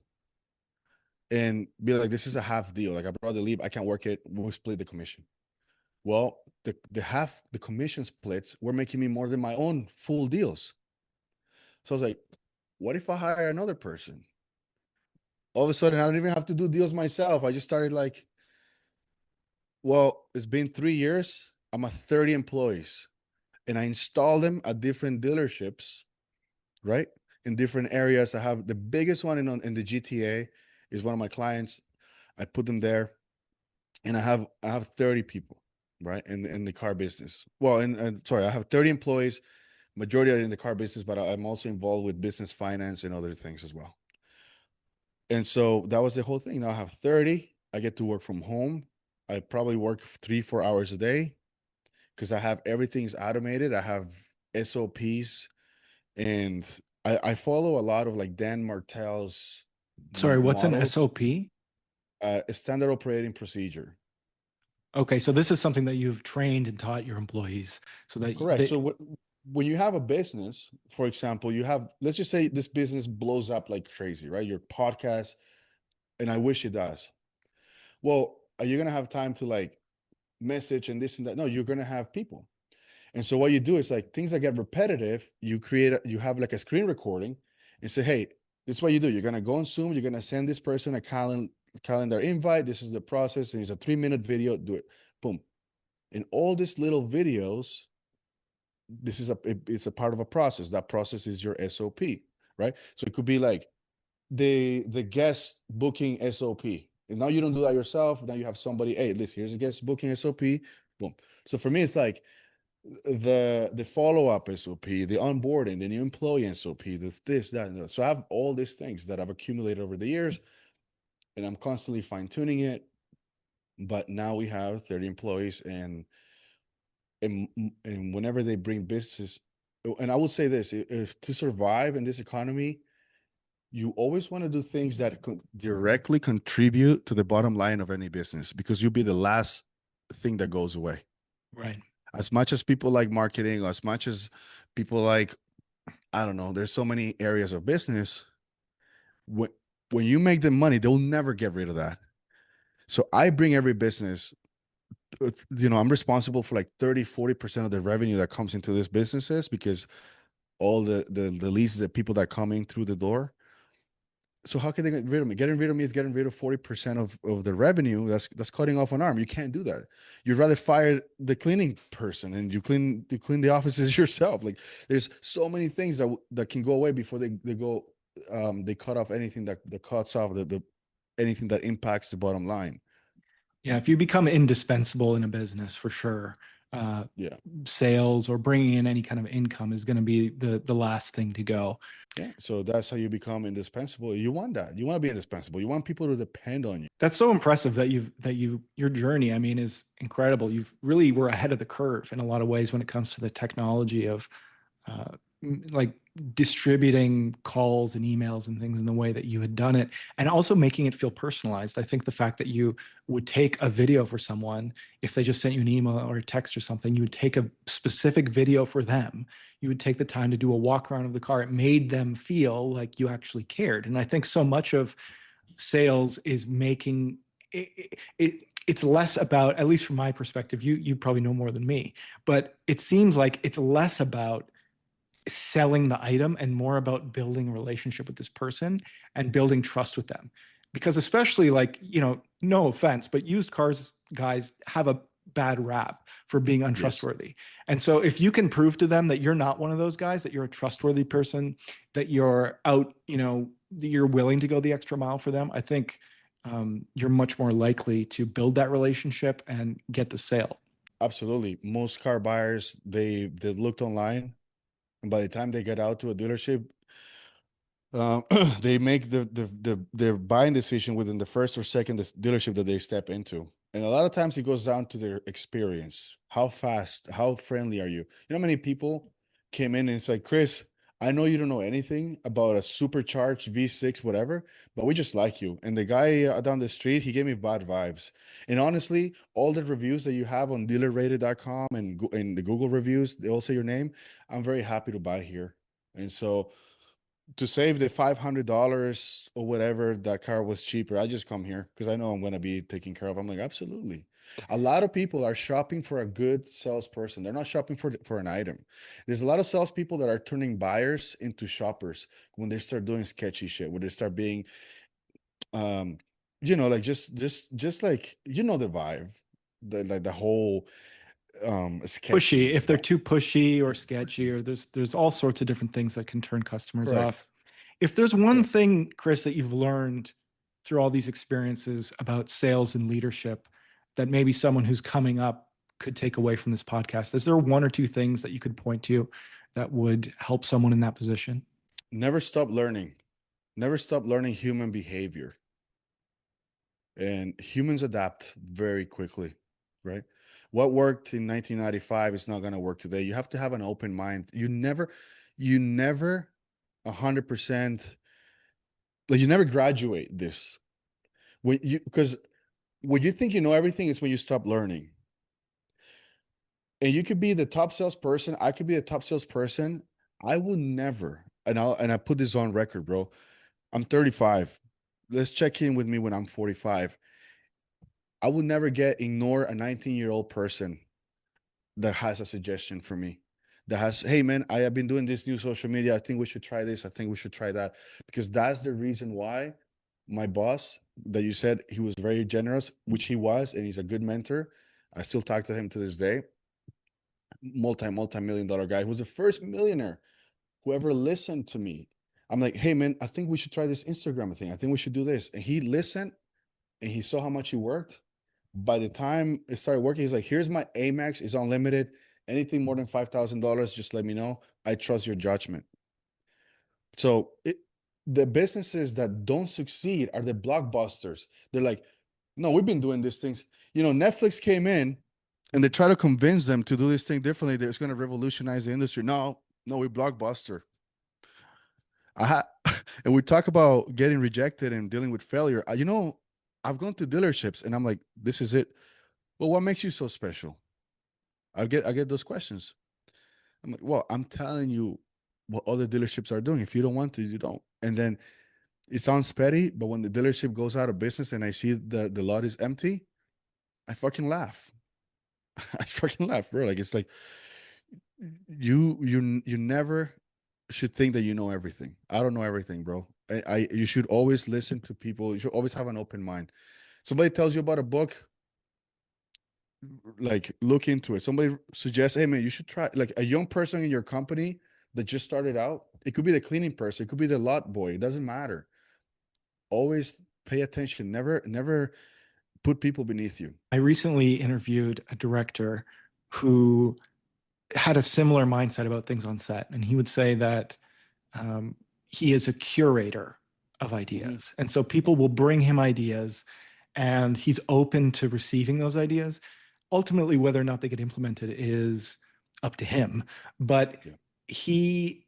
Speaker 2: and be like, this is a half deal. Like I brought the lead, I can't work it. We'll split the commission. Well, the half the commission splits were making me more than my own full deals. So I was like, what if I hire another person? All of a sudden, I don't even have to do deals myself. I just started like, well, it's been 3 years. I'm at 30 employees and I install them at different dealerships, right? In different areas. I have the biggest one in the GTA is one of my clients. I put them there and I have 30 people, right? In the car business. Well, and sorry, I have 30 employees, majority are in the car business, but I'm also involved with business finance and other things as well. And so that was the whole thing. Now I have 30. I get to work from home. I probably work 3-4 hours a day because I have everything's automated. I have SOPs and I follow a lot of like Dan Martell's
Speaker 1: Sorry, what's an
Speaker 2: models,
Speaker 1: SOP?
Speaker 2: a standard operating procedure.
Speaker 1: Okay, so this is something that you've trained and taught your employees so that
Speaker 2: Correct.
Speaker 1: they,
Speaker 2: So when you have a business, for example, you have, let's just say this business blows up like crazy, right? Your podcast, and I wish it does. Well, are you going to have time to like message and this and that? No, you're going to have people. And so what you do is like things that get repetitive, you have like a screen recording and say, hey, this is what you do. You're going to go on Zoom. You're going to send this person a calendar invite. This is the process. And it's a 3-minute video. Do it. Boom. And all these little videos, it's a part of a process. That process is your SOP, right? So it could be like the guest booking SOP. And now you don't do that yourself. Now you have somebody, hey, listen, here's a guest booking SOP. Boom. So for me, it's like the follow-up SOP, the onboarding, the new employee SOP, this, that, and that. So I have all these things that I've accumulated over the years, and I'm constantly fine-tuning it. But now we have 30 employees, and and whenever they bring business, and I will say this, if to survive in this economy, you always want to do things that directly contribute to the bottom line of any business because you'll be the last thing that goes away.
Speaker 1: right,
Speaker 2: As much as people like marketing, as much as people like, I don't know, there's so many areas of business. When, when you make them money, they'll never get rid of that. So I bring every business, I'm responsible for like 30-40% of the revenue that comes into these businesses because all the leads, the people that come in through the door. So how can they get rid of me? Getting rid of me is getting rid of 40% of the revenue. That's cutting off an arm. You can't do that. You'd rather fire the cleaning person and you clean the offices yourself. Like there's so many things that can go away before they go they cut off anything that cuts off the anything that impacts the bottom line.
Speaker 1: Yeah, if you become indispensable in a business, for sure, uh,
Speaker 2: Yeah.
Speaker 1: sales or bringing in any kind of income is going to be the last thing to go.
Speaker 2: Yeah. So that's how you become indispensable. You want that. You want to be indispensable. You want people to depend on you.
Speaker 1: That's so impressive that your journey, I mean, is incredible. You've really were ahead of the curve in a lot of ways when it comes to the technology of uh, like distributing calls and emails and things in the way that you had done it, and also making it feel personalized. I think the fact that you would take a video for someone, if they just sent you an email or a text or something, you would take a specific video for them. You would take the time to do a walk around of the car. It made them feel like you actually cared. And I think so much of sales is making it's less about, at least from my perspective, you probably know more than me, but it seems like it's less about selling the item and more about building a relationship with this person and building trust with them. Because especially, like, no offense, but used cars guys have a bad rap for being
Speaker 2: Yes.
Speaker 1: untrustworthy. And so if you can prove to them that you're not one of those guys, that you're a trustworthy person, that you're out, that you're willing to go the extra mile for them, I think you're much more likely to build that relationship and get the sale.
Speaker 2: Absolutely. Most car buyers, they looked online, and by the time they get out to a dealership, uh, they make their buying decision within the first or second dealership that they step into. And a lot of times it goes down to their experience. How fast, how friendly are you? You know how many people came in and it's like, Chris, I know you don't know anything about a supercharged V6, whatever, but we just like you. And the guy down the street, he gave me bad vibes. And honestly, all the reviews that you have on dealerrated.com and the Google reviews, they all say your name. I'm very happy to buy here. And so to save the $500 or whatever, that car was cheaper, I just come here because I know I'm going to be taken care of. I'm like, absolutely. A lot of people are shopping for a good salesperson. They're not shopping for an item. There's a lot of salespeople that are turning buyers into shoppers when they start doing sketchy shit, when they start being, um, like just like, the vibe, the whole
Speaker 1: Pushy,
Speaker 2: sketchy
Speaker 1: if they're
Speaker 2: vibe.
Speaker 1: too pushy or
Speaker 2: Yeah,
Speaker 1: sketchy,
Speaker 2: pushy.
Speaker 1: or there's all sorts of different things that can turn customers off.
Speaker 2: Correct.
Speaker 1: If there's one
Speaker 2: Correct.
Speaker 1: thing, Chris, that you've learned through all these experiences about sales and leadership that maybe someone who's coming up could take away from this podcast, is there one or two things that you could point to that would help someone in that position?
Speaker 2: Never stop learning. Never stop learning human behavior. And humans adapt very quickly, right? What worked in 1995 is not going to work today. You have to have an open mind. You never 100%, like, you never graduate this. Because when you think you know everything is when you stop learning. And you could be the top salesperson. I could be a top salesperson. I will never, and I put this on record, bro. I'm 35. Let's check in with me when I'm 45. I would never ignore a 19-year-old person that has a suggestion for me. That has, hey man, I have been doing this new social media. I think we should try this. I think we should try that. Because that's the reason why my boss, that you said he was very generous, which he was, and he's a good mentor. I still talk to him to this day. Multi-million dollar guy who was the first millionaire who ever listened to me. I'm like, hey man, I think we should try this Instagram thing. I think we should do this. And he listened and he saw how much he worked. By the time it started working, he's like, here's my Amex, it's unlimited. Anything more than $5,000, just let me know. I trust your judgment. So the businesses that don't succeed are the blockbusters. They're like, no, we've been doing these things. Netflix came in and they try to convince them to do this thing differently. That it's going to revolutionize the industry. No, no, we blockbuster. And we talk about getting rejected and dealing with failure. I've gone to dealerships and I'm like, this is it. Well, what makes you so special? I get those questions. I'm like, well, I'm telling you what other dealerships are doing. If you don't want to, you don't. And then it sounds petty, but when the dealership goes out of business and I see the lot is empty, I fucking laugh. I fucking laugh, bro. Like, it's like you never should think that you know everything. I don't know everything, bro. You should always listen to people. You should always have an open mind. Somebody tells you about a book, like look into it. Somebody suggests, hey man, you should try, like a young person in your company that just started out. It could be the cleaning person, it could be the lot boy. It doesn't matter. Always pay attention. Never put people beneath you.
Speaker 1: I recently interviewed a director who had a similar mindset about things on set, and he would say that um, he is a curator of
Speaker 2: Mhm.
Speaker 1: ideas, and so people will bring him ideas, and he's open to receiving those ideas. Ultimately, whether or not they get implemented is up to him, but
Speaker 2: Yeah.
Speaker 1: he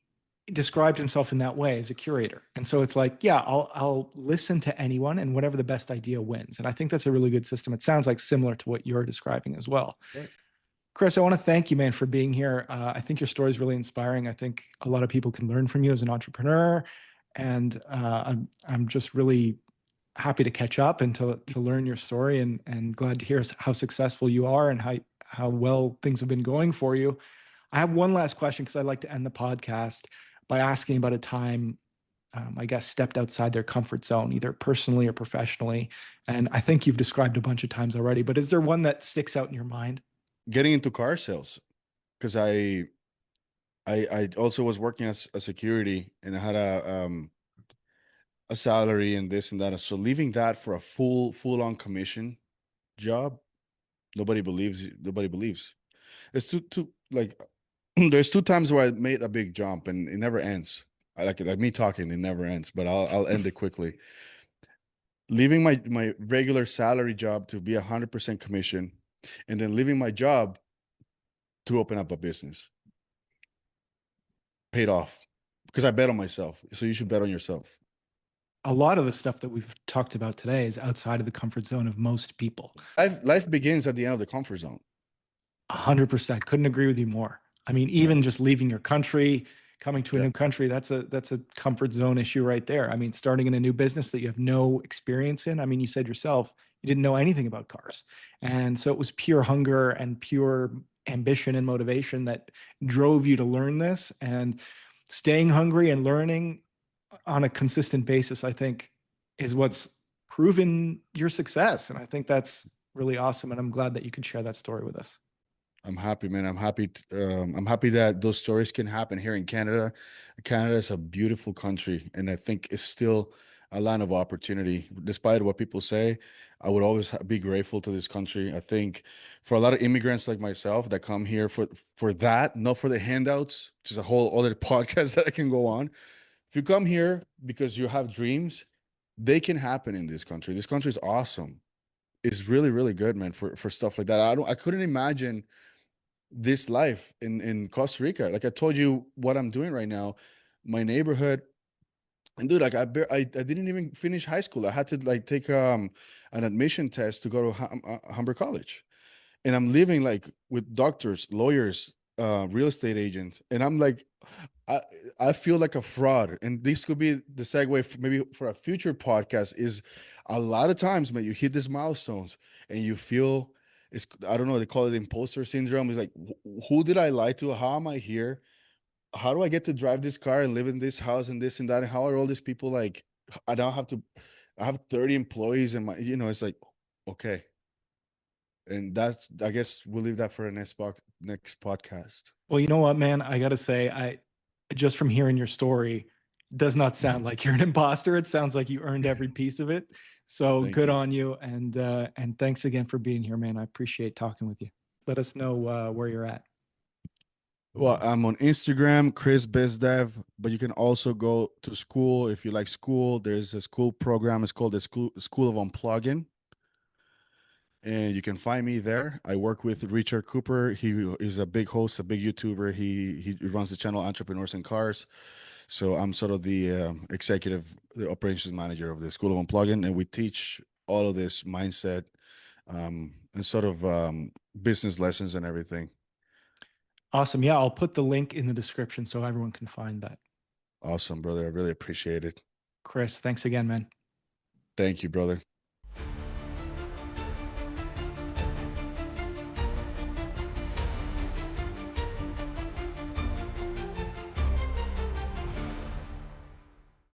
Speaker 1: described himself in that way as a curator. And so it's like, yeah, I'll listen to anyone, and whatever the best idea wins. And I think that's a really good system. It sounds like similar to what you're describing as well.
Speaker 2: Right.
Speaker 1: Chris, I want to thank you, man, for being here. I think your story is really inspiring. I think a lot of people can learn from you as an entrepreneur, and I'm just really happy to catch up and to learn your story, and glad to hear how successful you are and how well things have been going for you. I have one last question because I like to end the podcast by asking about a time, I guess, stepped outside their comfort zone, either personally or professionally. And I think you've described a bunch of times already, but is there one that sticks out in your mind?
Speaker 2: Getting into car sales, because I also was working as a security, and I had a salary and this and that. So leaving that for a full on commission job, nobody believes. Nobody believes. It's too like there's two times where I made a big jump and it never ends. I like me talking, it never ends, but I'll end it quickly. Leaving my regular salary job to be 100% commission, and then leaving my job to open up a business. Paid off because I bet on myself. So you should bet on yourself.
Speaker 1: A lot of the stuff that we've talked about today is outside of the comfort zone of most people.
Speaker 2: Life begins at the end of the comfort zone.
Speaker 1: 100%. Couldn't agree with you more. I mean,
Speaker 2: Yeah.
Speaker 1: even just leaving your country, coming to a
Speaker 2: Yeah.
Speaker 1: new country, that's a comfort zone issue right there. I mean, starting in a new business that you have no experience in. I mean, you said yourself you didn't know anything about cars. And so it was pure hunger and pure ambition and motivation that drove you to learn this, and staying hungry and learning on a consistent basis, I think, is what's proven your success. And I think that's really awesome. And I'm glad that you could share that story with us.
Speaker 2: I'm happy, man. I'm happy that those stories can happen here in Canada. Canada is a beautiful country, and I think it's still a land of opportunity. Despite what people say, I would always be grateful to this country. I think for a lot of immigrants like myself that come here for that, not for the handouts, which is a whole other podcast that I can go on. If you come here because you have dreams, they can happen in this country. This country is awesome. It's really, really good, man, for stuff like that. I couldn't imagine this life in Costa Rica. Like I told you what I'm doing right now, my neighborhood. And dude, like I didn't even finish high school. I had to like take an admission test to go to Humber College, and I'm living like with doctors, lawyers, real estate agents, and I'm like, I I feel like a fraud. And this could be the segue for maybe for a future podcast. Is a lot of times, man, you hit these milestones and you feel it's I don't know, they call it imposter syndrome. It's like, who did I lie to? How am I here? How do I get to drive this car and live in this house and this and that? And how are all these people like? I don't have to. I have 30 employees and it's like, okay. And that's, I guess we'll leave that for a next podcast.
Speaker 1: Well, you know what, man? I got to say, I just from hearing your story, does not sound like you're an imposter. It sounds like you earned every piece of it. So
Speaker 2: Thank
Speaker 1: good
Speaker 2: you.
Speaker 1: on you, and thanks again for being here, man. I appreciate talking with you. Let us know where you're at.
Speaker 2: Well, I'm on Instagram, Chris BizDev, but you can also go to school if you like school. There's a school program. It's called the School of Unplugging, and you can find me there. I work with Richard Cooper. He is a big host, a big YouTuber. He runs the channel Entrepreneurs and Cars. So I'm sort of the operations manager of the School of Unplugging, and we teach all of this mindset and sort of business lessons and everything.
Speaker 1: Awesome. Yeah, I'll put the link in the description so everyone can find that.
Speaker 2: Awesome, brother. I really appreciate it.
Speaker 1: Chris, thanks again, man.
Speaker 2: Thank you, brother.